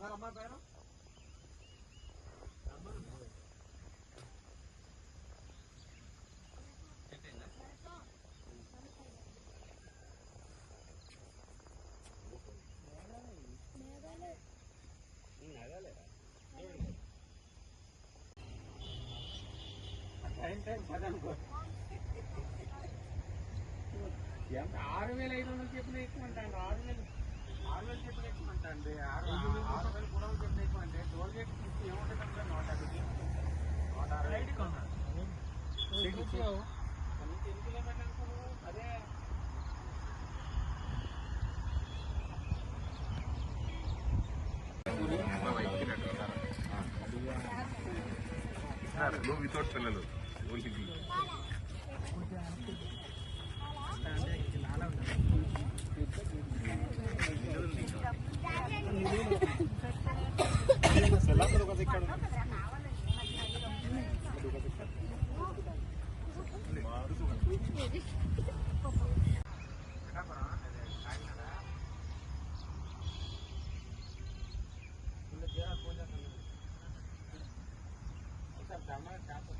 ఎంత 6,500 చెప్పిన ఎక్కువ అంటాను. 6,000 చెప్పిన ఎక్కువ అంటాండి. 6,000 కూడా చెప్పిన ఎక్కువ అంటే టోల్ గేట్ తీసుకుని ఏముంటుంది? 150 160 ఎన్ని కిలోమీటర్లు అనుకున్నావు? అదే వితౌట్ పిల్లలు చేప